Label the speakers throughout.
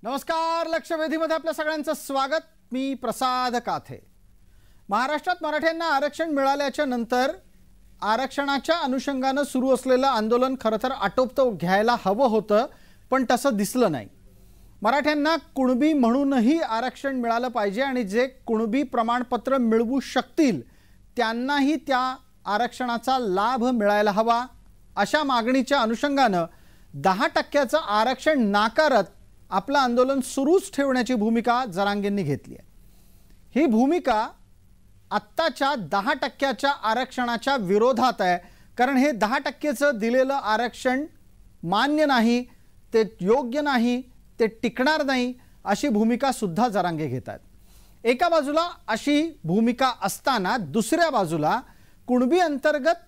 Speaker 1: नमस्कार. लक्षवेधीमध्ये आपल्या सगळ्यांचं स्वागत. मी प्रसाद काथे. महाराष्ट्रात मराठ्यांना आरक्षण मिळाल्याच्या नंतर आरक्षणाच्या अनुषंगाने सुरू असलेलं आंदोलन खरं तर आटोपतं घ्यायला हवं होतं, पण तसं दिसलं नाही. मराठ्यांना कुणबी म्हणूनही आरक्षण मिळालं पाहिजे आणि जे कुणबी प्रमाणपत्र मिळवू शकतील त्यांनाही त्या आरक्षणाचा लाभ मिळायला हवा. अशा मागणीच्या अनुषंगाने 10% आरक्षण नाकारत आपलं आंदोलन सुरूच ठेवण्याची भूमिका जरांगेंनी घेतली आहे. ही भूमिका आत्ताच्या 10% आरक्षणाच्या विरोधात आहे, कारण हे 10%चं दिलेलं आरक्षण मान्य नाही, ते योग्य नाही, ते टिकणार नाही अशी भूमिका सुद्धा जरांगे घेत आहेत. एका बाजूला अशी भूमिका असताना दुसऱ्या बाजूला कुणबी अंतर्गत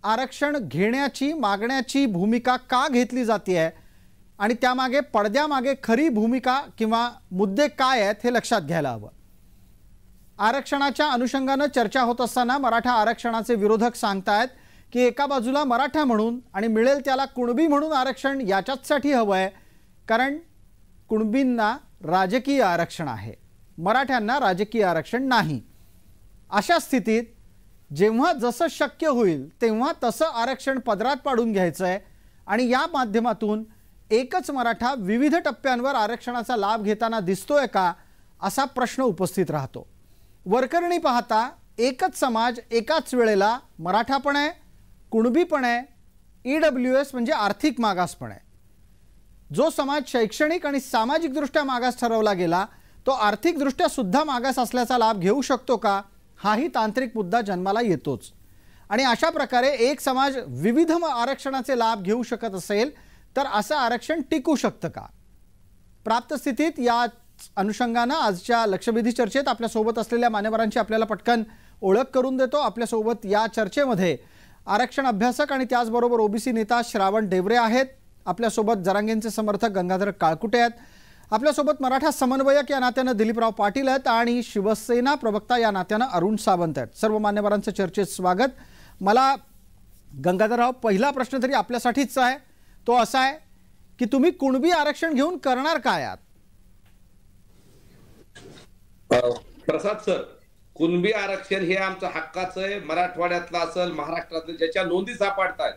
Speaker 1: आरक्षण घेण्याची मागण्याची भूमिका का घेतली जाते आहे आणि त्यामागे पडद्यामागे खरी भूमिका किंवा मुद्दे काय आहेत हे लक्षात घ्यायला हवं. आरक्षणाच्या अनुषंगाने चर्चा होत असताना मराठा आरक्षणाचे विरोधक सांगतायत की एका बाजूला मराठा म्हणून आणि मिळेल त्याला कुणबी म्हणून आरक्षण याच्यासाठी हवं आहे, कारण कुणबींना राजकीय आरक्षण आहे, मराठ्यांना राजकीय आरक्षण नाही. अशा स्थितीत जेव्हा जसं शक्य होईल तेव्हा तसं आरक्षण पदरात पाडून घ्यायचं आहे आणि या माध्यमातून एकच मराठा विविध टप्प्यांवर आरक्षणाचा लाभ घेताना दिसतोय का असा प्रश्न उपस्थित राहतो. वरकरणी पाहता एकच समाज एकाच वेळेला मराठा पण आहे, कुणबी पण आहे, EWS म्हणजे आर्थिक मागास पण आहे. जो समाज शैक्षणिक आणि सामाजिकदृष्ट्या मागास ठरवला गेला तो आर्थिकदृष्ट्या सुद्धा मागास असल्याचा लाभ घेऊ शकतो का, हाही तांत्रिक मुद्दा जन्माला येतोच. आणि अशा प्रकारे एक समाज विविध आरक्षणाचे लाभ घेऊ शकत असेल तर असं आरक्षण टिकू शकतं का. प्राप्त स्थितीत या अनुषंगाने आजच्या लक्षवेधी चर्चेत आपल्यासोबत असलेल्या मान्यवरांची आपल्याला पटकन ओळख करून देतो. आपल्यासोबत या चर्चेमध्ये आरक्षण अभ्यासक आणि त्याचबरोबर ओबीसी नेता श्रावण डेवरे आहेत. आपल्यासोबत जरांगेंचे समर्थक गंगाधर काळकुटे आहेत. आपल्यासोबत मराठा समन्वयक या नात्याने दिलीपराव पाटील आहेत आणि शिवसेना प्रवक्ता या नात्याने अरुण सावंत आहेत. सर्व मान्यवरांचं चर्चेत स्वागत. मला गंगाधरराव पहिला प्रश्न तरी आपल्यासाठीच आहे, तो असा आहे की तुम्ही कुणबी आरक्षण घेऊन करणार काय आहात?
Speaker 2: प्रसाद सर, कुणबी आरक्षण हे आमचं हक्काचं आहे. मराठवाड्यातलं असेल, महाराष्ट्रातलं ज्याच्या नोंदी सापडतात,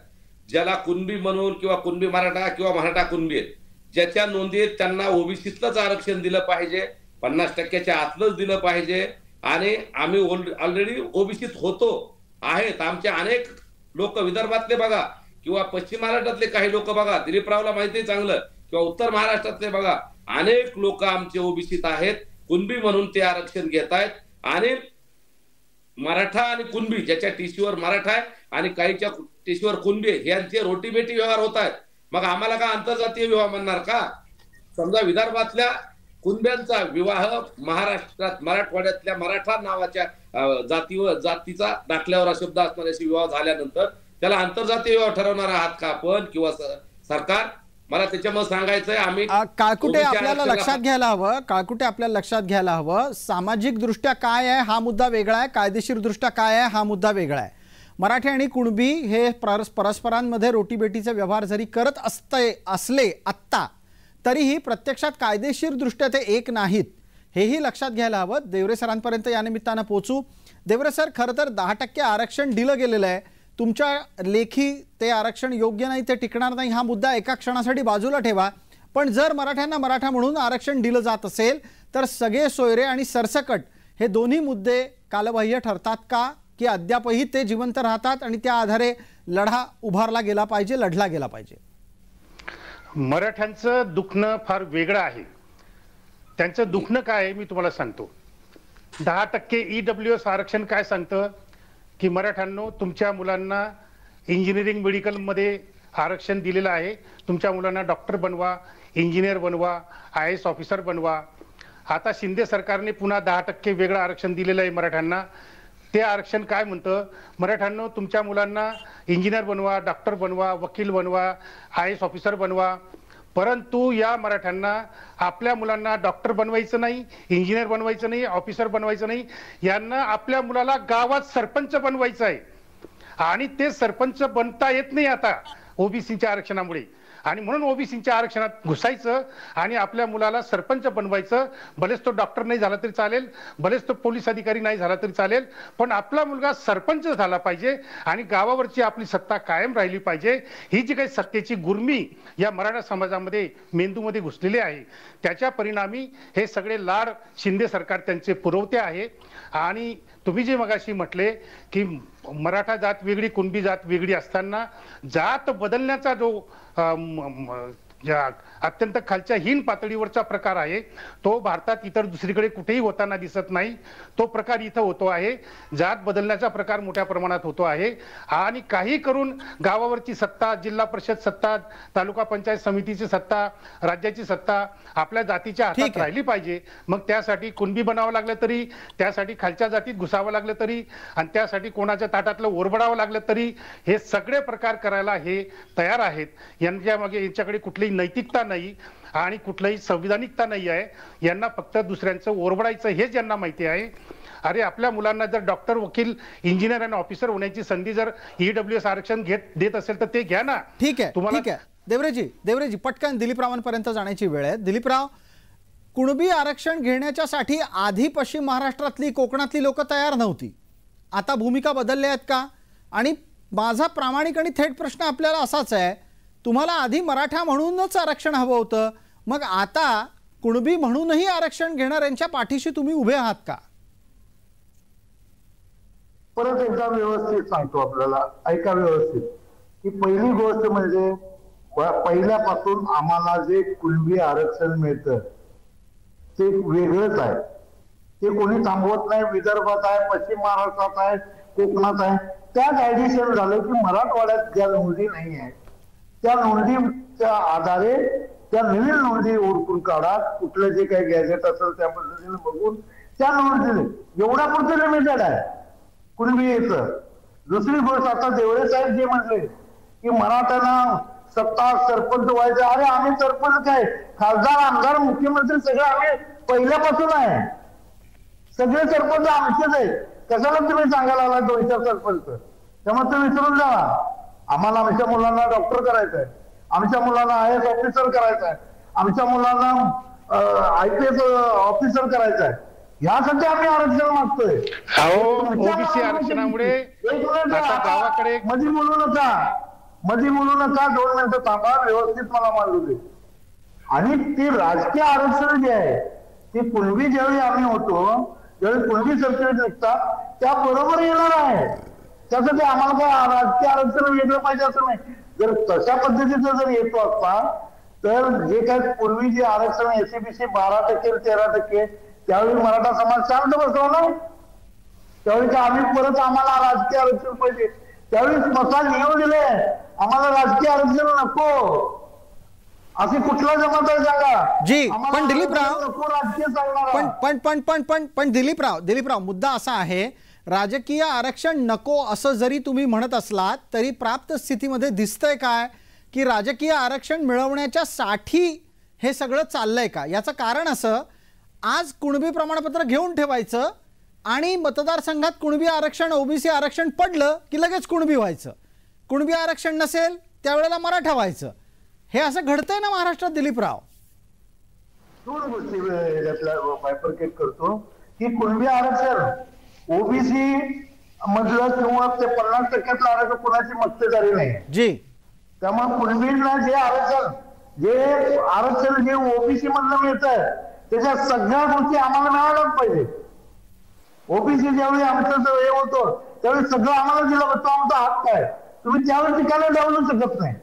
Speaker 2: ज्याला कुणबी म्हणून किंवा कुणबी मराठा किंवा मराठा कुणबी आहेत, ज्याच्या नोंदी आहेत त्यांना ओबीसीतलंच आरक्षण दिलं पाहिजे, 50%च्या आतलंच दिलं पाहिजे. आणि आम्ही ऑलरेडी ओबीसीत होतो आहेत. आमचे अनेक लोक विदर्भातले बघा किंवा पश्चिम महाराष्ट्रातले काही लोक बघा, दिलीपरावला माहिती आहे चांगलं, किंवा उत्तर महाराष्ट्रातले बघा, अनेक लोक आमचे ओबीसीत आहेत, कुणबी म्हणून ते आरक्षण घेत आहेत. आणि मराठा आणि कुणबी ज्याच्या टीसीवर मराठा आहे आणि काहीच्या टीसीवर कुणबी आहे, यांचे रोटीबेटी व्यवहार होत आहेत. मग आम्हाला का आंतरजातीय विवाह म्हणणार का? समजा विदर्भातल्या कुणब्यांचा विवाह महाराष्ट्रात मराठवाड्यातल्या मराठा नावाच्या जातीचा दाखल्यावर शब्द असणाऱ्याशी विवाह झाल्यानंतर त्याला आंतरजातीय विवाह ठरवणार आहात का आपण किंवा सरकार? मला त्याच्यामध्ये सांगायचंय. आम्ही
Speaker 1: काळकुटे आपल्याला लक्षात घ्यायला हवं, काळकुटे आपल्याला लक्षात घ्यायला हवं, सामाजिक दृष्ट्या काय आहे हा मुद्दा वेगळा आहे, कायदेशीर दृष्ट्या काय आहे हा मुद्दा वेगळा आहे. मराठी आणि कुणबी हे परस्परांमध्ये रोटीबेटीचे व्यवहार जरी करत असले आत्ता, तरीही प्रत्यक्षात कायदेशीर दृष्ट्या ते एक नाहीत, हेही लक्षात घ्यायला हवं. देवरे सरांपर्यंत या निमित्तानं पोहोचू. देवरे सर, खरं तर 10% आरक्षण दिलं गेलेलं आहे. तुमच्या लेखी ते आरक्षण योग्य नाही, ते टिकणार नाही हा मुद्दा एका क्षणासाठी बाजूला ठेवा. पण जर मराठ्यांना मराठा म्हणून आरक्षण दिलं जात असेल तर सगळे सोयरे आणि सरसकट हे दोन्ही मुद्दे कालबाह्य ठरतात का, की अद्यापही ते जिवंत राहतात आणि त्या आधारे लढा उभारला गेला पाहिजे, लढला गेला पाहिजे?
Speaker 3: मराठ्यांचं दुखणं फार वेगळं आहे. त्यांचं दुखणं काय आहे मी तुम्हाला सांगतो. 10% EWS आरक्षण काय सांगतं की मराठ्यांनो, तुमच्या मुलांना इंजिनिअरिंग मेडिकलमध्ये आरक्षण दिलेलं आहे, तुमच्या मुलांना डॉक्टर बनवा, इंजिनियर बनवा, IAS ऑफिसर बनवा. आता शिंदे सरकारने पुन्हा 10% वेगळं आरक्षण दिलेलं आहे मराठ्यांना. ते आरक्षण काय म्हणतं, मराठ्यांनो तुमच्या मुलांना इंजिनियर बनवा, डॉक्टर बनवा, वकील बनवा, IAS ऑफिसर बनवा. परंतु या मराठ्यांना आपल्या मुलांना डॉक्टर बनवायचं नाही, इंजिनियर बनवायचं नाही, ऑफिसर बनवायचं नाही, यांना आपल्या मुलाला गावात सरपंच बनवायचं आहे. आणि ते सरपंच बनता येत नाही आता ओबीसीच्या आरक्षणामुळे. आणि म्हणून ओबीसीच्या आरक्षणात घुसायचं आणि आपल्या मुलाला सरपंच बनवायचं. भलेच तो डॉक्टर नाही झाला तरी चालेल, भलेच तो पोलीस अधिकारी नाही झाला तरी चालेल, पण आपला मुलगा सरपंच झाला पाहिजे आणि गावावरची आपली सत्ता कायम राहिली पाहिजे. ही जी काही सत्तेची गुर्मी या मराठा समाजामध्ये मेंदूमध्ये घुसलेली आहे, त्याच्या परिणामी हे सगळे लाड शिंदे सरकार त्यांचे पुरवते आहे. आणि तुम्ही जे मगाशी म्हटले की मराठा जात वेगळी, कुणबी जात वेगळी असताना जात बदलण्याचा जो अत्यंत खालच्या हीन पातळीवरचा प्रकार आहे तो भारतात इतर दुसरीकडे कुठेही होताना दिसत नाही. तो प्रकार इथं होतो आहे. जात बदलण्याचा प्रकार मोठ्या प्रमाणात होतो आहे आणि काही करून गावावरची सत्ता, जिल्हा परिषद सत्ता, तालुका पंचायत समितीची सत्ता, राज्याची सत्ता आपल्या जातीच्या हातात राहिली पाहिजे. मग त्यासाठी कुणबी बनावं लागलं तरी, त्यासाठी खालच्या जातीत घुसावं लागलं तरी आणि त्यासाठी कोणाच्या ताटातलं ओरबडावं लागलं तरी हे सगळे प्रकार करायला हे तयार आहेत. यांच्या मागे यांच्याकडे कुठलीही नैतिकता नाही आणि कुठलीही संविधानिकता नाही आहे. यांना फक्त दुसऱ्यांचं ओरबडायचं हेच यांना माहिती आहे. अरे आपल्या मुलांना जर डॉक्टर, वकील, इंजिनियर आणि ऑफिसर होण्याची संधी जर ईडब्ल्यूएस आरक्षण देत असेल तर ते घ्या ना.
Speaker 1: ठीक आहे देवरेजी पटकन दिलीपरावांपर्यंत जाण्याची वेळ आहे. दिलीपराव, कुणबी आरक्षण घेण्याच्यासाठी आधी पश्चिम महाराष्ट्रातली, कोकणातली लोक तयार नव्हती. आता भूमिका बदलल्या आहेत का? आणि माझा प्रामाणिक आणि थेट प्रश्न आपल्याला असाच आहे, तुम्हाला आधी मराठा म्हणूनच आरक्षण हवं होतं, मग आता कुणबी म्हणूनही आरक्षण घेणाऱ्यांच्या पाठीशी तुम्ही उभे आहात का?
Speaker 4: परत एकदा व्यवस्थित सांगतो आपल्याला, ऐका व्यवस्थित, की पहिली गोष्ट म्हणजे पहिल्यापासून आम्हाला जे कुणबी आरक्षण मिळतं ते वेगळंच आहे. ते कोणी थांबवत नाही. विदर्भात आहे, पश्चिम महाराष्ट्रात आहे, कोकणात आहे. त्यात ऍडिशन झालं की मराठवाड्यात ज्या नोंदी नाही आहेत त्या नोंदीच्या आधारे त्या नवीन नोंदी ओळखून काढा. कुठलं जे काही गॅजेट असेल त्या पद्धतीने बघून त्या नोंदी एवढ्या पुरतं लिमिटेड आहे कुणबी येतं. दुसरी गोष्ट, आता देवळे साहेब जे म्हणले की मराठ्यांना सत्ता, सरपंच व्हायचं, अरे आम्ही सरपंच काय, खासदार, आमदार, मुख्यमंत्री सगळं आम्ही पहिल्यापासून आहे. सगळे सरपंच आमचेच आहेत. कशाला तुम्ही सांगायला लागला 2-4 सरपंच? त्यामुळे तुम्ही विसरून जा. आम्हाला आमच्या मुलांना डॉक्टर करायचं आहे, आमच्या मुलांना IAS ऑफिसर करायचं आहे, आमच्या मुलांना IPS ऑफिसर करायचं आहे. यासाठी आम्ही आरक्षण मागतोय.
Speaker 3: ओबीसी आरक्षणामुळे गावाकडे
Speaker 4: मध्ये बोलू नका, 2 मिनिटं थांबा, व्यवस्थित मला मांडू दे. आणि ती राजकीय आरक्षण जे आहे ती कुणबी ज्यावेळी आम्ही होतो ज्यावेळी कुणबी सर्टिफिकेट निघतात त्या बरोबर येणार आहे. त्यासाठी आम्हाला काय राजकीय आरक्षण वेगळं पाहिजे असं नाही. जर तशा पद्धतीचं जर येतो असता तर जे काही पूर्वी जे आरक्षण SCBC 12% 13%, त्यावेळी मराठा समाज शांत बसला ना. त्यावेळी काय आम्ही परत आम्हाला राजकीय आरक्षण पाहिजे, त्यावेळी मसाल नियम दिले आम्हाला राजकीय आरक्षण नको, असे कुठला जमात आहे सांगा
Speaker 1: जी. पण दिलीपराव,
Speaker 4: राजकीय सांगणार
Speaker 1: पण दिलीपराव मुद्दा असा आहे, राजकीय आरक्षण नको असं जरी तुम्ही म्हणत असलात तरी प्राप्त स्थितीमध्ये दिसतंय काय की राजकीय आरक्षण मिळवण्याच्या साठी हे सगळं चाललंय का? याचं कारण असं, आज कुणबी प्रमाणपत्र घेऊन ठेवायचं आणि मतदारसंघात कुणबी आरक्षण, ओबीसी आरक्षण पडलं की लगेच कुणबी व्हायचं, कुणबी आरक्षण नसेल त्यावेळेला मराठा व्हायचं. हे असं घडतंय ना महाराष्ट्रात दिलीपराव?
Speaker 4: 2 गोष्टी बायफर्केट करतो की कुणबी आरक्षण ओबीसी मधलं किंवा ते 50% आरक्षण कोणाची मक्तेदारी नाही
Speaker 1: जी.
Speaker 4: त्यामुळे कुणबीला जे आरक्षण जे ओबीसी मधलं मिळतं त्याच्या सगळ्या गोष्टी आम्हाला मिळायलाच पाहिजे. ओबीसी ज्यावेळी आमचं हे होतं त्यावेळी सगळं आम्हाला दिलं होतं, आमचा हक्क आहे. तुम्ही त्यावेळी ठिकाणी डावलू शकत नाही.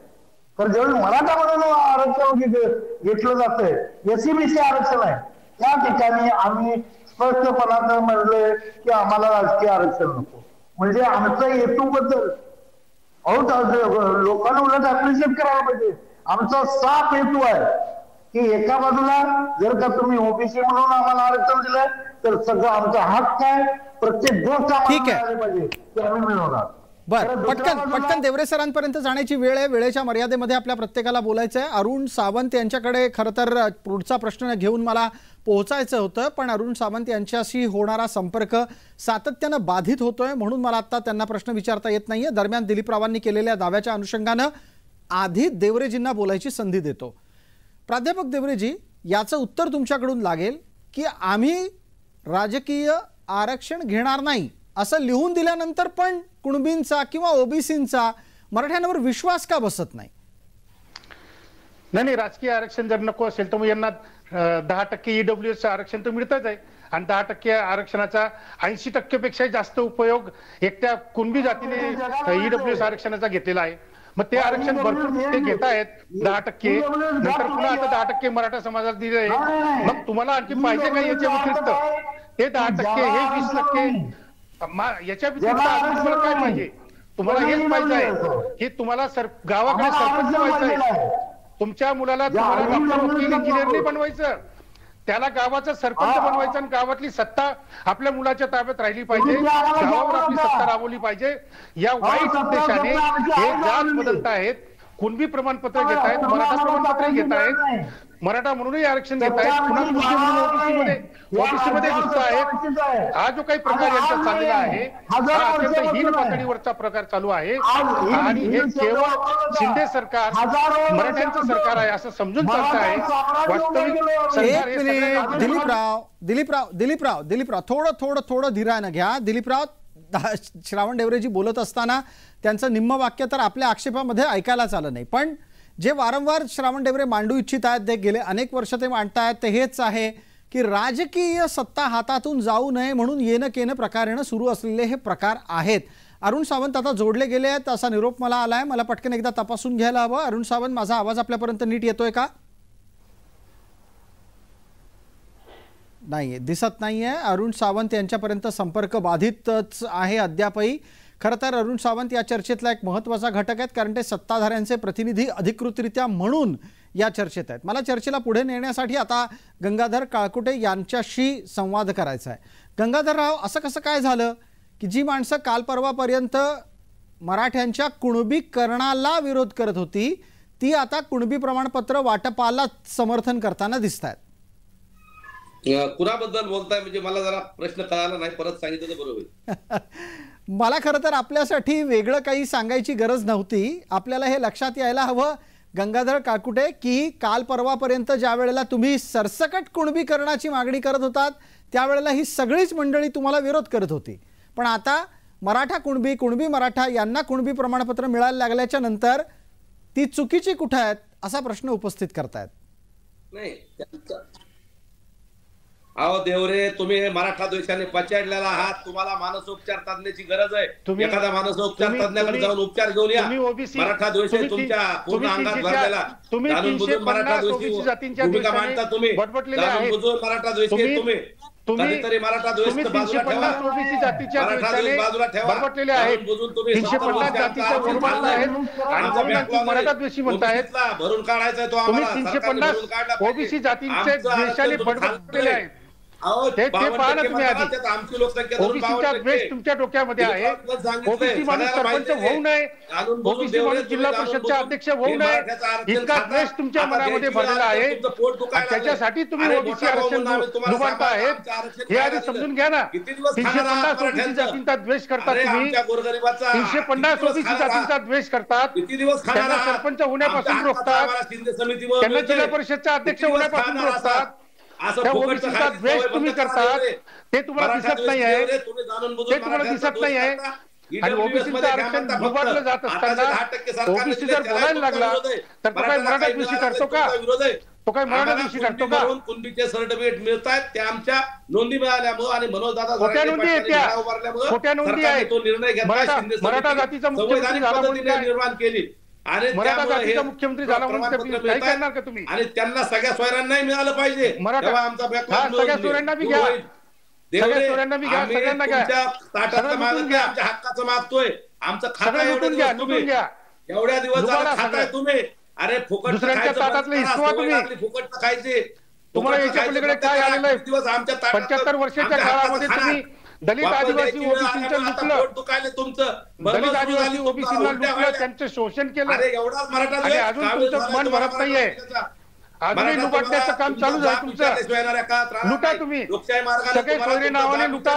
Speaker 4: तर ज्यावेळी मराठा म्हणून आरक्षण घेतलं जातंय, SCBC आरक्षण आहे, त्या ठिकाणी आम्ही स्पष्टपणाने म्हणले की आम्हाला राजकीय आरक्षण नको. म्हणजे आमचा हेतू बद्दल लोकांना उलट अप्रिशिएट करायला पाहिजे. आमचा साफ हेतू आहे की एका बाजूला जर का तुम्ही ओबीसी म्हणून आम्हाला आरक्षण दिलंय तर सगळं आमचा हक्क आहे, प्रत्येक गोष्ट आम्हाला पाहिजे ते आम्ही मिळवणार.
Speaker 1: बरं, पटकन देवरे सरांपर्यंत जाण्याची वेळ आहे. वेळेच्या मर्यादेमध्ये आपल्या प्रत्येकाला बोलायचं आहे. अरुण सावंत यांच्याकडे खरं तर पुढचा प्रश्न घेऊन मला पोहोचायचं होतं, पण अरुण सावंत यांच्याशी होणारा संपर्क सातत्यानं बाधित होतोय, म्हणून मला आता त्यांना प्रश्न विचारता येत नाहीये. दरम्यान दिलीपरावांनी केलेल्या दाव्याच्या अनुषंगानं आधी देवरेजींना बोलायची संधी देतो. प्राध्यापक देवरेजी, याचं उत्तर तुमच्याकडून लागेल की आम्ही राजकीय आरक्षण घेणार नाही असं लिहून दिल्यानंतर पण कुणबींचा किंवा ओबीसींचा मराठ्यांवर विश्वास का बसत नाही?
Speaker 3: नाही, राजकीय आरक्षण जर नको असेल तर मग यांना 10% ईडब्ल्यूएस आरक्षण तर मिळतच आहे आणि 10% आरक्षणाचा 80% पेक्षा जास्त उपयोग एकट्या कुणबी जातीने ईडब्ल्यूएस आरक्षणाचा घेतलेला आहे. मग ते आरक्षण भरपूर ते घेत आहेत 10%, नंतर पुन्हा आता 10% मराठा समाजाला दिले आहे. मग तुम्हाला आणखी पाहिजे काय याच्या व्यतिरिक्त? हे 10%, हे 20%, याच्या व्यतिरिक्त अजून तुम्हाला काय पाहिजे? तुम्हाला हेच पाहिजे आहे की तुम्हाला गावाकडे सरपंच व्हायचं आहे. तुमच्या मुलाला तुम्हाला डॉक्टर, वकील, इंजिनियर नाही बनवायचं, त्याला गावाचा सरपंच बनवायचं आणि गावातली सत्ता आपल्या मुलाच्या ताब्यात राहिली पाहिजे, गावावर आपली सत्ता राबवली पाहिजे. या वाईट उद्देशाने हे जात बदलत आहेत, कुणबी प्रमाणपत्र घेत आहेत, मराठा प्रमाणपत्र घेत आहेत, मराठा म्हणूनही आरक्षण घेत आहेत, पुन्हा कुणबी म्हणून ओबीसी मध्ये घुसत आहेत. हा जो काही प्रकार यांचा चाललेला आहे हा अत्यंत हीन पातळीवरचा प्रकार चालू आहे आणि हे केवळ शिंदे सरकार मराठ्यांचं सरकार आहे असं समजून चालत आहे. वास्तविक
Speaker 1: दिलीपराव थोडं धीरानं घ्या. दिलीपराव, श्रावण डेवरेजी बोलत असताना त्यांचं निम्म वाक्य तर आपल्या आक्षेपामध्ये ऐकायलाच आलं नाही, पण जे वारंवार श्रावण डेवरे मांडू इच्छित आहेत, ते गेले अनेक वर्ष ते मांडतायत, ते हेच आहे की राजकीय सत्ता हातातून जाऊ नये म्हणून येणं केनं प्रकारेनं सुरू असलेले हे प्रकार आहेत. अरुण सावंत आता जोडले गेले आहेत असा निरोप मला आलाय. मला पटकन एकदा तपासून घ्यायला हवं. अरुण सावंत, माझा आवाज आपल्यापर्यंत नीट येतोय का? नाहीये, दिसत नाहीये. अरुण सावंत यांच्यापर्यंत संपर्क बाधितच आहे अद्यापही. खरं तर अरुण सावंत या चर्चेतला एक महत्त्वाचा घटक आहेत, कारण ते सत्ताधाऱ्यांचे प्रतिनिधी अधिकृतरित्या म्हणून या चर्चेत आहेत. मला चर्चेला पुढे नेण्यासाठी आता गंगाधर काळकुटे यांच्याशी संवाद करायचा आहे. गंगाधरराव, असं कसं काय झालं की जी माणसं काल परवापर्यंत मराठ्यांच्या कुणबीकरणाला विरोध करत होती ती आता कुणबी प्रमाणपत्र वाटपाला समर्थन करताना दिसत आहेत?
Speaker 2: कुणाबद्दल बोलताय म्हणजे मला जरा प्रश्न कळाला नाही, परत सांगितलं तर बरोबर.
Speaker 1: मला खरं तर आपल्यासाठी वेगळं काही सांगायची गरज नव्हती. आपल्याला हे लक्षात यायला हवं गंगाधर काळकुटे की काल परवापर्यंत ज्या वेळेला तुम्ही सरसकट कुणबीकरणाची मागणी करत होतात त्यावेळेला ही सगळीच मंडळी तुम्हाला विरोध करत होती, पण आता मराठा कुणबी, कुणबी मराठा यांना कुणबी प्रमाणपत्र मिळायला लागल्याच्या नंतर ती चुकीची कुठे आहेत असा प्रश्न उपस्थित करतायत.
Speaker 2: नाही, अहो देवरे, तुम्ही मराठा द्वेषाने पछाडलेला आहात. तुम्हाला मानसोपचार तज्ञाची गरज आहे. एखादा मानसोपचार तज्ञाकडे जाऊन उपचार घेऊन या. मराठा द्वेष तुमच्या पूर्ण अंगात भरलेला. जाणून बुजून मराठा द्वेषी भूमिका मांडता तुम्ही. जाणून बुजून मराठा द्वेष तुम्ही कधीतरी मराठा द्वेष बाजूला ठेवा. मराठा द्वेष बाजूला ठेवा. जाणून बुजून तुम्ही
Speaker 3: मराठा द्वेषी म्हणतायत.
Speaker 2: भरून काढायचा तो आम्हाला.
Speaker 3: 350 ओबीसी जातींचे द्वेषाने बडबडलेले आहेत. ते पाहा ना तुम्ही आधी. ओबीसीचा द्वेष तुमच्या डोक्यामध्ये आहे. ओबीसी माणूस सरपंच होऊ नये, ओबीसी माणूस जिल्हा परिषदचा अध्यक्ष होऊ नये, इतका द्वेष तुमच्या मनामध्ये भरलेला आहे. त्याच्यासाठी तुम्ही ओबीसी आरक्षण दुभावता आहेत हे आधी समजून घ्या ना. 350 ओबीसी जातींचा द्वेष करतात तुम्ही. 350 ओबीसी जातींचा द्वेष करतात. त्यांना सरपंच होण्यापासून रोखतात, त्यांना जिल्हा परिषदचा अध्यक्ष होण्यापासून रोखतात. ओबीसीचा द्वेष तुम्ही करतात ते तुम्हाला दिसत नाही आहे. ते तुम्हाला दिसत नाही आहे. आणि ओबीसीचं आरक्षण दुभावलं जात असताना ओबीसी जर बोलायला लागला तर तो काय मराठा द्वेषी ठरतो का? तो काय मराठा द्वेषी ठरतो का?
Speaker 2: कुणबीचे सर्टिफिकेट मिळतात त्या आमच्या नोंदी मिळाल्यामुळे आणि मनोज दादा
Speaker 3: खोट्या नोंदी आहेत, त्या खोट्या नोंदी आहेत.
Speaker 2: तो निर्णय घेतला.
Speaker 3: मराठा जातीचा मुख्यमंत्री झाला म्हणून
Speaker 2: निर्माण केली आणि
Speaker 3: मराठा जातीचा मुख्यमंत्री झाला म्हणून काय करणार का तुम्ही?
Speaker 2: आणि त्यांना सगळ्या सोयऱ्यांनाही मिळालं पाहिजे.
Speaker 3: आमचा सगळ्या सोयऱ्यांना बी घ्या, सगळ्या सोयऱ्यांना बी घ्या, सगळ्यांना घ्या.
Speaker 2: आमच्या हक्काचं मागतोय. आमचं खाता
Speaker 3: लुटून घ्या, लुटून घ्या.
Speaker 2: एवढ्या दिवस खाताय तुम्ही. अरे फुकट
Speaker 3: दुसऱ्यांच्या ताटातलं हिसवा तुम्ही.
Speaker 2: फुकट खायचे.
Speaker 3: तुम्हाला याच्या पलीकडे काय आलेलं आहे? 75 वर्षाच्या काळामध्ये तुम्ही दलित आदिवासी ओबीसींचं लुटलं. दलित आदिवासी ओबीसींना लुटलं, त्यांचं शोषण केलं आणि अजून तुमचं मन भरत नाहीये. अजूनही लुबाडण्याचं काम चालू आहे तुमचं. लुटा तुम्ही सगळे सोयरे नावाने लुटा.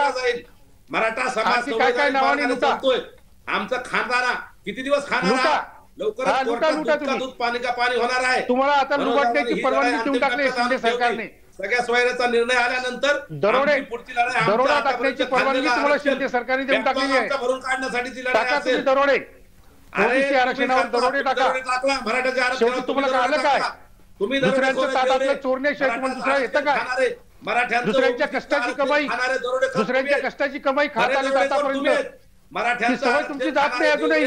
Speaker 2: मराठा समाज
Speaker 3: काय काय नावाने लुटा.
Speaker 2: आमचं खाणारा किती दिवस खाणारा लवकरच कोर्टात दूध पाणी का पाणी होणार आहे.
Speaker 3: तुम्हाला आता लुबाडण्याची परवानगी देऊन टाकली शिंदे सरकारने.
Speaker 2: सगळ्या सोयऱ्याचा निर्णय आल्यानंतर
Speaker 3: दरोडा टाकण्याची परवानगी तुम्हाला शिंदे सरकारने देऊन टाकलेली आहे.
Speaker 2: भरून काढण्यासाठीची
Speaker 3: टाका
Speaker 2: लढाई
Speaker 3: तुम्ही
Speaker 2: असेल.
Speaker 3: दरोडे.
Speaker 2: अरे
Speaker 3: ओबीसी आरक्षणावर दरोडे टाका.
Speaker 2: मराठ्याच्या
Speaker 3: शेवटी तुम्हाला कळलं काय?
Speaker 2: तुम्ही
Speaker 3: दुसऱ्यांच्या ताटातलं चोरण्याशिवाय तुम्हाला दुसरं येतं काय? दुसऱ्यांच्या कष्टाची कमाई दुसऱ्यांच्या कष्टाची कमाई खात आले आतापर्यंत. ही सवय तुमची जात नाही अजूनही.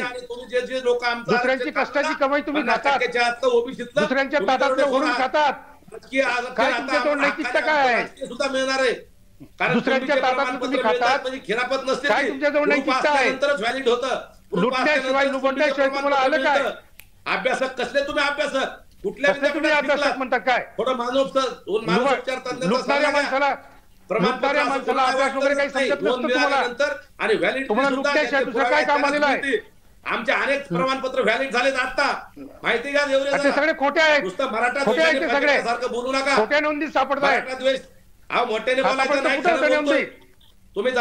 Speaker 3: दुसऱ्यांची कष्टाची कमाई तुम्ही खातात, दुसऱ्यांच्या ताटातलं ओढून खातात. काय तुमच्याजवळ नैतिकता काय आहे?
Speaker 2: मिळणार आहे.
Speaker 3: दुसऱ्यांच्या ताटातलं तुम्ही खातात,
Speaker 2: खिरापत नसते.
Speaker 3: काय तुमच्याजवळ नैतिकता आहे?
Speaker 2: व्हॅलिड होतं.
Speaker 3: लुटण्याशिवाय लुबडण्याशिवाय तुम्हाला आलं काय?
Speaker 2: अभ्यासक कसले तुम्ही अभ्यासक? कुठल्या
Speaker 3: तुम्ही अभ्यासक म्हणता काय?
Speaker 2: थोडं मानसोपचार
Speaker 3: लुटणाऱ्या माणसाला अभ्यास वगैरे काही समजत नसतं तुम्हाला.
Speaker 2: आणि व्हॅलिड
Speaker 3: तुम्हाला लुटण्याशिवाय दुसरं काय काम आलेलं आहे?
Speaker 2: आमचे अनेक प्रमाणपत्र व्हॅलिड झालेत आता. माहिती का देवरे?
Speaker 3: ते सगळे खोटे आहेत.
Speaker 2: नुसतं मराठा
Speaker 3: खोटे आहेत ते सगळे.
Speaker 2: सारखं बोलू नका.
Speaker 3: खोट्या नोंदी सापडत आहेत.
Speaker 2: मोठ्याने बोलायचं नाही. तुम्ही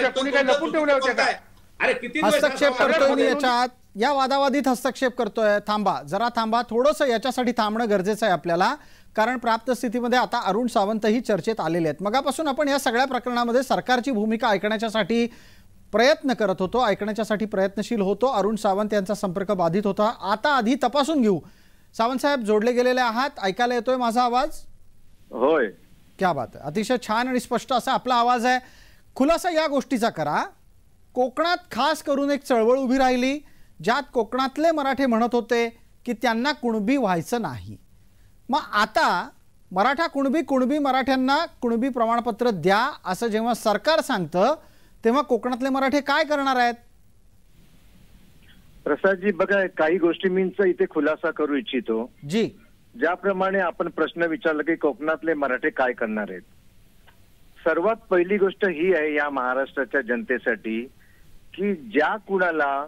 Speaker 3: कोणी काही लपून ठेवल्या होत्या काय?
Speaker 2: अरे किती
Speaker 1: हस्तक्षेप करतोय मी याच्यात, या वादावादीत हस्तक्षेप करतोय. थांबा जरा थांबा, थोडंसं याच्यासाठी थांबणं गरजेचं आहे आपल्याला, कारण प्राप्त स्थितीमध्ये आता अरुण सावंतही चर्चेत आलेले आहेत. मगापासून आपण या सगळ्या प्रकरणामध्ये सरकारची भूमिका ऐकण्यासाठी प्रयत्न करत होतो, ऐकण्यासाठी प्रयत्नशील होतो. अरुण सावंत यांचा संपर्क बाधित होता. आता आधी तपासून घेऊ. सावंत साहेब जोडले गेलेले आहात, ऐकायला येतोय माझा आवाज?
Speaker 5: होय.
Speaker 1: क्या बात आहे. अतिशय छान आणि स्पष्ट असा आपला आवाज आहे. खुलासा या गोष्टीचा करा, कोकणात खास करून एक चळवळ उभी राहिली ज्यात कोकणातले मराठे म्हणत होते की त्यांना कुणबी व्हायचं नाही. मग आता मराठा कुणबी मराठ्यांना कुणबी प्रमाणपत्र द्या असं जेव्हा सरकार सांगतं तेव्हा कोकणातले मराठे काय करणार आहेत?
Speaker 5: प्रसादजी बघा, काही गोष्टी मी इथे खुलासा करू इच्छितो.
Speaker 1: जी,
Speaker 5: ज्याप्रमाणे आपण प्रश्न विचारला की कोकणातले मराठे काय करणार आहेत, सर्वात पहिली गोष्ट ही आहे या महाराष्ट्राच्या जनतेसाठी की ज्या कुणाला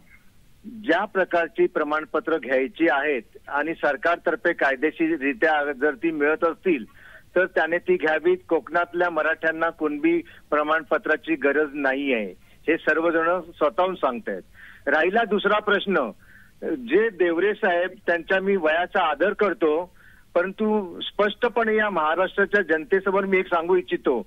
Speaker 5: ज्या प्रकारची प्रमाणपत्र घ्यायची आहेत आणि सरकारतर्फे कायदेशीररित्या जर ती मिळत असतील तर त्याने ती घ्यावीत. कोकणातल्या मराठ्यांना कुणबी प्रमाणपत्राची गरज नाही आहे, हे सर्वजण स्वतःहून सांगतायत. राहिला दुसरा प्रश्न, जे देवरे साहेब त्यांच्या मी वयाचा आदर करतो, परंतु स्पष्टपणे या महाराष्ट्राच्या जनतेसमोर मी एक सांगू इच्छितो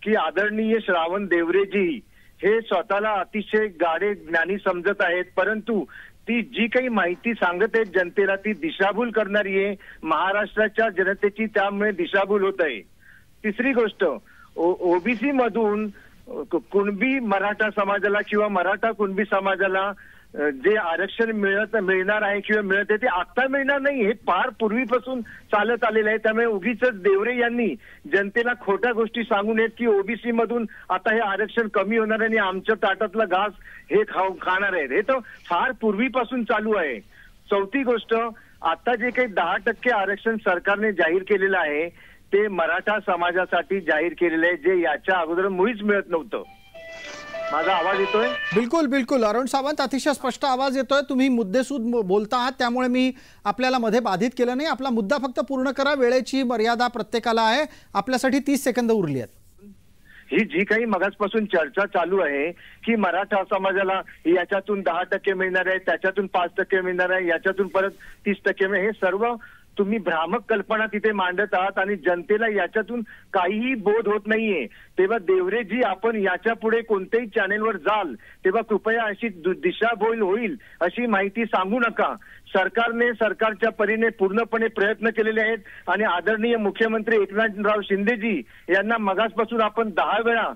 Speaker 5: की आदरणीय श्रावण देवरेजी हे स्वतःला अतिशय गाढे ज्ञानी समजत आहेत, परंतु ती जी काही माहिती सांगत आहेत जनतेला ती दिशाभूल करणारी आहे. महाराष्ट्राच्या जनतेची त्यामुळे दिशाभूल होत आहे. तिसरी गोष्ट, ओबीसी मधून कुणबी मराठा समाजाला किंवा मराठा कुणबी समाजाला जे आरक्षण मिळणार आहे किंवा मिळत आहे ते आता मिळणार नाही, हे फार पूर्वीपासून चालत आलेलं आहे. त्यामुळे उगीच देवरे यांनी जनतेला खोट्या गोष्टी सांगू नयेत की ओबीसी मधून आता हे आरक्षण कमी होणार आणि आमच्या ताटातला घास हे खाणार आहेत. हे तर फार पूर्वीपासून चालू आहे. चौथी गोष्ट, आता जे काही 10% आरक्षण सरकारने जाहीर केलेलं आहे ते मराठा समाजासाठी जाहीर केलेलं आहे, जे याच्या अगोदर मुळीच मिळत नव्हतं. माझा आवाज येतोय?
Speaker 1: बिलकुल बिलकुल. अरुण सावंत, अतिशय स्पष्ट आवाज येतोय. तुम्ही मुद्देसूद बोलता आहात त्यामुळे मी आपल्याला मध्ये बाधित केलं नाही. आपला मुद्दा फक्त पूर्ण करा. वेळेची मर्यादा प्रत्येकाला आहे. आपल्यासाठी 30 सेकंद उरली आहेत.
Speaker 5: ही जी काही मगाचपासून चर्चा चालू आहे की मराठा समाजाला याच्यातून 10% मिळणार आहे, त्याच्यातून 5% मिळणार आहे, याच्यातून परत 30% मिळणार, हे सर्व तुम्ही भ्रामक कल्पना तिथे मांडत आहात आणि जनतेला याच्यातून काहीही बोध होत नाहीये. तेव्हा देवरेजी, आपण याच्या पुढे कोणत्याही चॅनेलवर जाल तेव्हा कृपया अशी दिशाभूल होईल अशी माहिती सांगू नका. सरकारने सरकारच्या परीने पूर्णपणे प्रयत्न केलेले आहेत आणि आदरणीय मुख्यमंत्री एकनाथराव शिंदेजी यांना मगाचपासून आपण 10 वेळा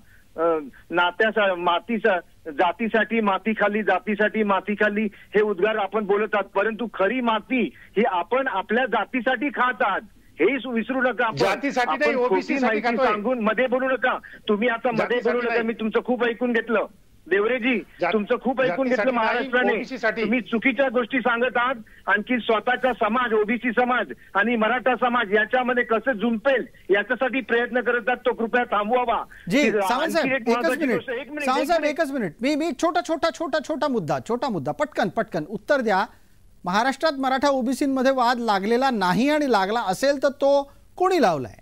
Speaker 5: मातीचा जातीसाठी माती खाली, जातीसाठी माती खाली हे उद्गार आपण बोलत आहात, परंतु खरी माती ही आपण आपल्या जातीसाठी खात आहात, हे विसरू नका.
Speaker 3: जातीसाठी नाही, ओबीसी साठी खातोय.
Speaker 5: सांगून मध्ये बोलू नका. तुम्ही आता मध्ये बोलू नका. मी तुमचं खूप ऐकून घेतलं देवरेजी, तुमचं खूप ऐकून घेतलं महाराष्ट्राने. तुम्ही चुकीच्या गोष्टी सांगत आहात. आणखी स्वतःचा समाज, ओबीसी समाज आणि मराठा समाज याच्यामध्ये कसं जुंपेल याच्यासाठी प्रयत्न करत आहात, तो कृपया थांबवावा.
Speaker 1: जी सावंत साहेब, एकच मिनिट. मी छोटा मुद्दा पटकन उत्तर द्या. महाराष्ट्रात मराठा ओबीसीमध्ये वाद लागलेला नाही आणि लागला असेल तर तो कोणी लावलाय?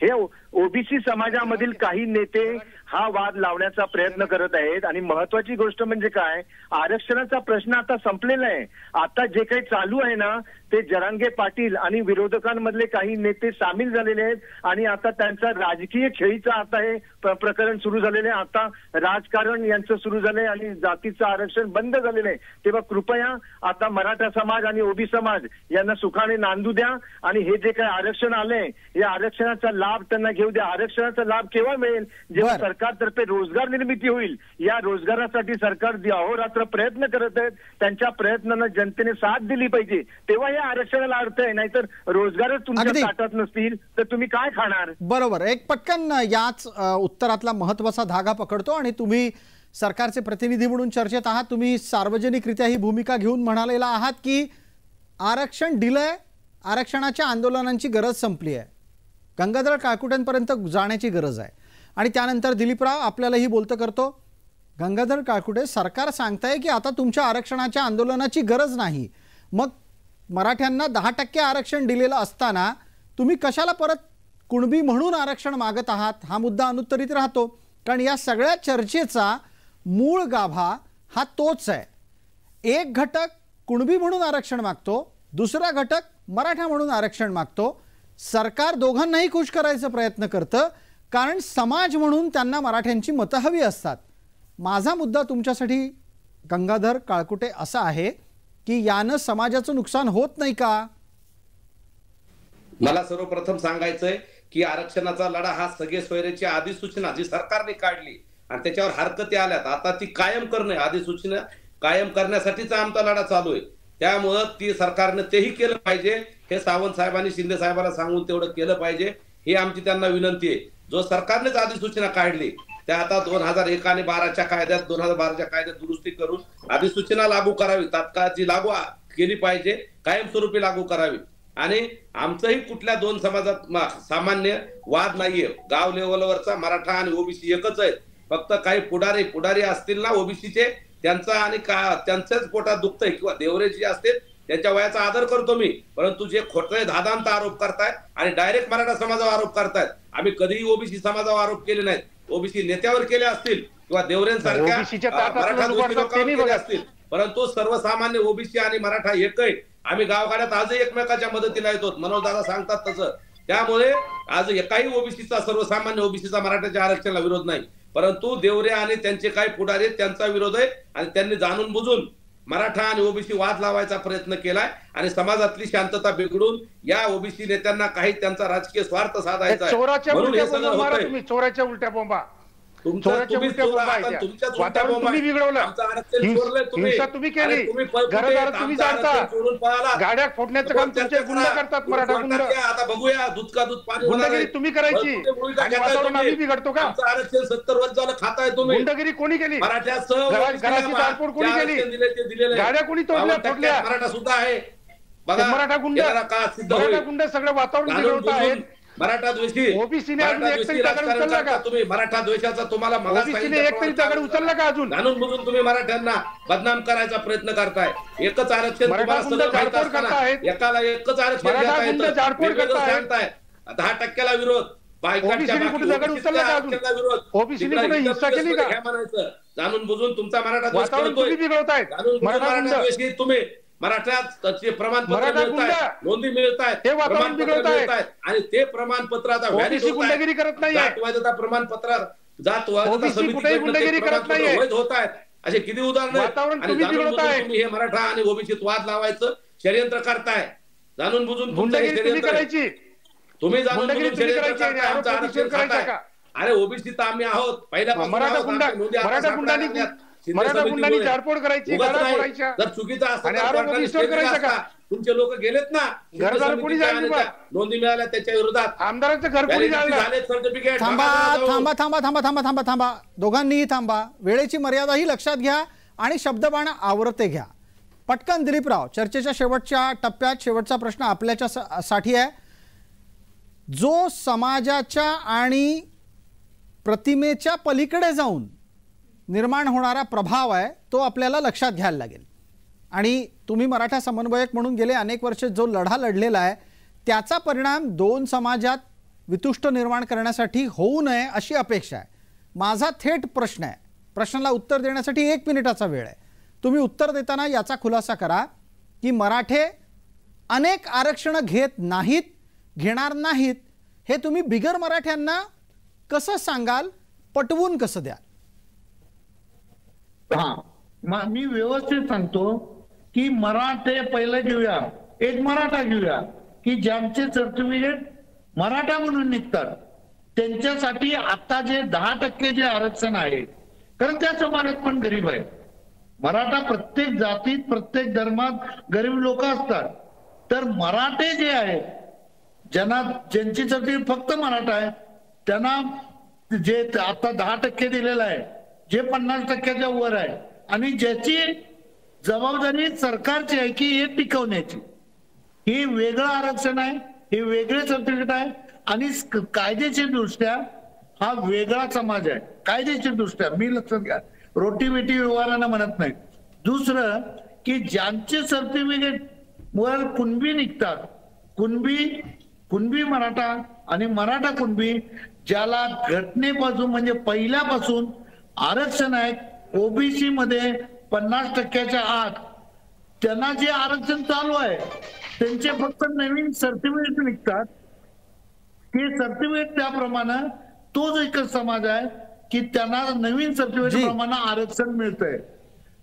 Speaker 5: हे ओबीसी समाजामधील काही नेते हा वाद लावण्याचा प्रयत्न करत आहेत आणि महत्वाची गोष्ट म्हणजे काय, आरक्षणाचा प्रश्न आता संपलेला आहे. आता जे काही चालू आहे ना ते जरांगे पाटील आणि विरोधकांमधले काही नेते सामील झालेले आहेत आणि आता त्यांचा राजकीय खेळीचा आता हे प्रकरण सुरू झालेलं आहे. आता राजकारण यांचं सुरू झालंय आणि जातीचं आरक्षण बंद झालेलं आहे. तेव्हा कृपया आता मराठा समाज आणि ओबी समाज यांना सुखाने नांदू द्या आणि हे जे काही आरक्षण आलंय या आरक्षणाचा लाभ त्यांना घेऊ द्या. आरक्षणाचा लाभ केव्हा मिळेल, जेव्हा सरकारतर्फे रोजगार निर्मिती होईल. या रोजगारासाठी सरकार अहोरात्र प्रयत्न करत आहेत. त्यांच्या प्रयत्नांना जनतेने साथ दिली पाहिजे, तेव्हा या आरक्षणाला अर्थ आहे. नाहीतर रोजगारच तुमच्या ताटात नसतील तर तुम्ही काय खाणार.
Speaker 1: बरोबर. एक पटकन याच उत्तरातला महत्वाचा धागा पकडतो आणि तुम्ही सरकारचे प्रतिनिधी म्हणून चर्चेत आहात. तुम्ही सार्वजनिकरित्या ही भूमिका घेऊन म्हणालेला आहात की आरक्षण दिलंय, आरक्षणाच्या आंदोलनांची गरज संपली आहे, गंगाधर काळकुटेंपर्यंत जाण्याची गरज आहे. आणि त्यानंतर दिलीपराव आपल्यालाही बोलतं करतो, गंगाधर काळकुटे सरकार सांगताय की आता तुमच्या आरक्षणाच्या आंदोलनाची गरज नाही, मग मराठ्यांना 10% आरक्षण दिलेलं असताना तुम्ही कशाला परत कुणबी म्हणून आरक्षण मागत आहात? हा मुद्दा अनुत्तरित राहतो. कारण या सगळ्या चर्चेचा मूळ गाभा हा तोच आहे. एक घटक कुणबी म्हणून आरक्षण मागतो, दुसरा घटक मराठा म्हणून आरक्षण मागतो. सरकार दोघांनाही खुश करायचा प्रयत्न करतं कारण समाज म्हणून त्यांना मराठ्यांची मतं हवी असतात. माझा मुद्दा तुमच्यासाठी गंगाधर काळकुटे असा आहे की यानं समाजाचं नुकसान होत नाही का?
Speaker 2: मला सर्वप्रथम सांगायचंय की आरक्षणाचा लढा हा सगळे सोयरेची अधिसूचना जी सरकारने काढली आणि त्याच्यावर हरकती आल्यात, आता ती कायम करणे, अधिसूचना कायम करण्यासाठीचा आमचा लढा चालू आहे. त्यामुळं ती सरकारने तेही केलं पाहिजे. हे सावंत साहेबांनी शिंदे साहेबांना सांगून तेवढं केलं पाहिजे, ही आमची त्यांना विनंती आहे. जो सरकारनेच अधिसूचना काढली त्या आता 2001 आणि 2012च्या कायद्यात दुरुस्ती करून अधिसूचना लागू करावी, तात्काळची लागू केली पाहिजे, कायमस्वरूपी लागू करावी. आणि आमचंही कुठल्या दोन समाजात सामान्य वाद नाहीये. गाव लेवलवरचा मराठा आणि ओबीसी एकच आहेत. फक्त काही पुढारी असतील ना ओबीसीचे, त्यांचा आणि त्यांच्याच पोटात दुखतंय किंवा देवरेजी असतील त्यांच्या वयाचा आदर करतो मी, परंतु जे खोटे धादांत आरोप करतायत आणि डायरेक्ट मराठा समाजावर आरोप करतायत, आम्ही कधीही ओबीसी समाजावर आरोप केले नाहीत. ओबीसी नेत्यावर केले असतील किंवा देवरेंसारख्या मराठा लोकांवर केले असतील, परंतु सर्वसामान्य ओबीसी आणि मराठा एक आहे. आम्ही गावगाड्यात आजही एकमेकाच्या मदतीला येतो, मनोजदादा सांगतात तसं. त्यामुळे आज एकाही ओबीसीचा, सर्वसामान्य ओबीसीचा मराठ्याच्या आरक्षणाला विरोध नाही, परंतु देवरे आणि त्यांचे काही पुढारी त्यांचा विरोध आहे आणि त्यांनी जाणून बुजून मराठा आणि ओबीसी वाद लावायचा प्रयत्न केलाय आणि समाजातली शांतता बिघडून या ओबीसी नेत्यांना काही त्यांचा राजकीय स्वार्थ साधायचा आहे. म्हणून हे सगळं होतंय.
Speaker 3: चोराच्या उलट्या बोंबा
Speaker 2: तुम्ही केली,
Speaker 3: गाड्या फोडण्याचं काम तुमचे गुंड करतात, मराठा गुंड.
Speaker 2: आता बघूया दूध का दूध पाणी
Speaker 3: गुंडगिरी तुम्ही करायची, आम्ही बिघडतो का?
Speaker 2: आरक्षण 70 वर्ष झालं खाताय तुम्ही.
Speaker 3: गुंडगिरी कोणी केली?
Speaker 2: मराठ्यासह
Speaker 3: घराची जाळपोळ कोणी केली? गाड्या कोणी तोडल्या फोडल्या?
Speaker 2: मराठा सुद्धा आहे.
Speaker 3: मराठा गुंड सगळं वातावरण बिघडवत आहेत.
Speaker 2: मराठा द्वेषी
Speaker 3: ओबीसीने एक तरी दगड उचलला का?
Speaker 2: तुम्ही मराठा द्वेषाचा तुम्हाला
Speaker 3: ओबीसीने एक तरी दगड उचलला का? अजून
Speaker 2: जाणून बुजून तुम्ही मराठ्यांना बदनाम करायचा प्रयत्न करताय. एकच आरक्षण तुम्हाला सगळं माहित असताना एकाला एकच आरक्षण घेता येतं, सांगताय 10%ला विरोध,
Speaker 3: दगड उचलला का? अजून ओबीसीने कुठे हिंसा केली का?
Speaker 2: म्हणायचं जाणून बुजून तुमचा मराठा द्वेष
Speaker 3: तुम्ही बिघडवताय.
Speaker 2: मराठा द्वेषी तुम्ही मराठ्यात प्रमाणपत्र मिळतात, नोंदी मिळतात, आणि ते प्रमाणपत्र आता
Speaker 3: गुंडगिरी करत नाही,
Speaker 2: जातवादता प्रमाणपत्र जातवादता समिती वैध होत आहेत. असे किती उदाहरण. तुम्ही हे मराठा आणि ओबीसीत वाद लावायचं षडयंत्र करताय, जाणून बुजून
Speaker 3: गुंडगिरी करायची.
Speaker 2: तुम्ही जाणून बुजून षडयंत्र करताय, आमचं आरक्षण खाताय. अरे ओबीसी तर आम्ही आहोत पहिल्यापासून.
Speaker 3: मराठा गुंडांनी जाळपोळ करायची,
Speaker 2: जर चुकीचा असता तुमचे लोक गेलेत ना, नोंदी मिळाल्या त्याच्या विरोधात.
Speaker 3: आमदारांचं घर कोणी जाळलं?
Speaker 2: सर्टिफिकेट.
Speaker 1: थांबा थांबा थांबा थांबा थांबा थांबा थांबा दोघांनीही थांबा. वेळेची मर्यादाही लक्षात घ्या आणि शब्दबाण आवरते घ्या. पटकन दिलीपराव, चर्चेच्या शेवटच्या टप्प्यात शेवटचा प्रश्न आपल्यासाठी आहे. जो समाजाच्या आणि प्रतिमेच्या पलीकडे जाऊन निर्माण होणारा प्रभाव आहे तो आपल्याला लक्षात घ्यायला लागेल. आणि तुम्ही मराठा समन्वयक म्हणून गेले अनेक वर्ष जो लढा लढलेला आहे त्याचा परिणाम दोन समाजात वितुष्ट निर्माण करण्यासाठी होऊ नये अशी अपेक्षा आहे. माझा थेट प्रश्न आहे, प्रश्नाला उत्तर देण्यासाठी 1 मिनिटाचा वेळ आहे. तुम्ही उत्तर देताना याचा खुलासा करा की मराठे अनेक आरक्षणं घेणार नाहीत हे तुम्ही बिगर मराठ्यांना कसं सांगाल, पटवून कसं द्याल?
Speaker 6: मी व्यवस्थित सांगतो की मराठे पहिले घेऊया, एक मराठा घेऊया की ज्यांचे सर्टिफिकेट मराठा म्हणून निघतात त्यांच्यासाठी आता जे 10% जे आरक्षण आहे, कारण त्या समाजात पण गरीब आहे. मराठा प्रत्येक जातीत प्रत्येक धर्मात गरीब लोक असतात. तर मराठे जे आहेत ज्यांची सर्टिफिकेट फक्त मराठा आहे त्यांना जे आता 10% दिलेलं आहे, जे 50%च्या वर आहे आणि ज्याची जबाबदारी सरकारची आहे की हे टिकवण्याची, हे वेगळं आरक्षण आहे, हे वेगळे सर्टिफिकेट आहे आणि कायदेशीर दृष्ट्या हा वेगळा समाज आहे. कायदेशीर दृष्ट्या मी लक्षात घ्या, रोटीबेटी व्यवहारांना म्हणत नाही. दुसरं की ज्यांचे सर्टिफिकेट वर कुणबी निघतात, कुणबी मराठा आणि मराठा कुणबी, ज्याला घटनेपासून म्हणजे पहिल्यापासून आरक्षण आहे ओबीसी मध्ये 50%च्या आत, त्यांना जे आरक्षण चालू आहे त्यांचे फक्त नवीन सर्टिफिकेट निघतात. ते सर्टिफिकेट त्याप्रमाणे तोच एकच समाज आहे की त्यांना नवीन सर्टिफिकेट प्रमाणे आरक्षण मिळतंय.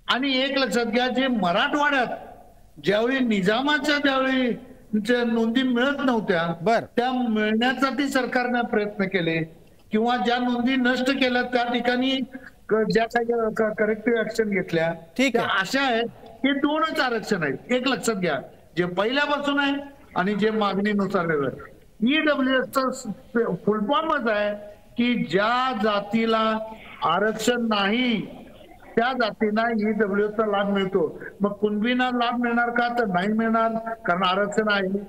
Speaker 6: आणि एक लक्षात घ्या, जे मराठवाड्यात ज्यावेळी निजामाच्या ज्यावेळी नोंदी मिळत नव्हत्या त्या मिळण्यासाठी सरकारने प्रयत्न केले किंवा ज्या नोंदी नष्ट केल्या त्या ठिकाणी ज्या काही करेक्टिव्ह ऍक्शन घेतल्या त्या अशा आहेत. हे 2च आरक्षण आहेत. एक लक्षात घ्या, जे पहिल्यापासून आहे आणि जे मागणीनुसार आहे. ईडब्ल्यूएसचा फुल फॉर्मच आहे की ज्या जातीला आरक्षण नाही त्या जातींना ईडब्ल्यूएसचा लाभ मिळतो. मग कुणबींना लाभ मिळणार का? तर नाही मिळणार, कारण आरक्षण आहे.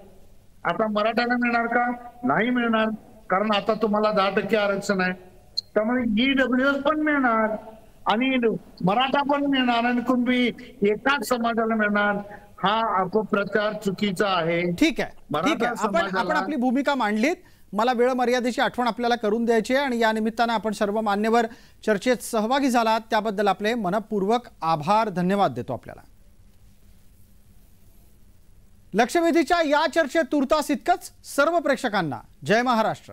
Speaker 6: आता मराठ्यांना मिळणार का? नाही मिळणार, कारण आता तुम्हाला 10% आरक्षण आहे. त्यामुळे ईडब्ल्यूएस पण मिळणार आणि मराठा पण मिळणार आणि कुणबी एकाच समाजाला मिळणार. हा अपप्रचार चुकीचा आहे.
Speaker 1: ठीक आहे. आपण आपली भूमिका मांडलीत. मला वेळ मर्यादेची आठवण आपल्याला करून द्यायची आहे आणि या निमित्तानं आपण सर्व मान्यवर चर्चेत सहभागी झालात त्याबद्दल आपले मनपूर्वक आभार, धन्यवाद देतो आपल्याला. लक्षवेधीच्या या चर्चेत तुर्तास इतकंच. सर्व प्रेक्षकांना जय महाराष्ट्र.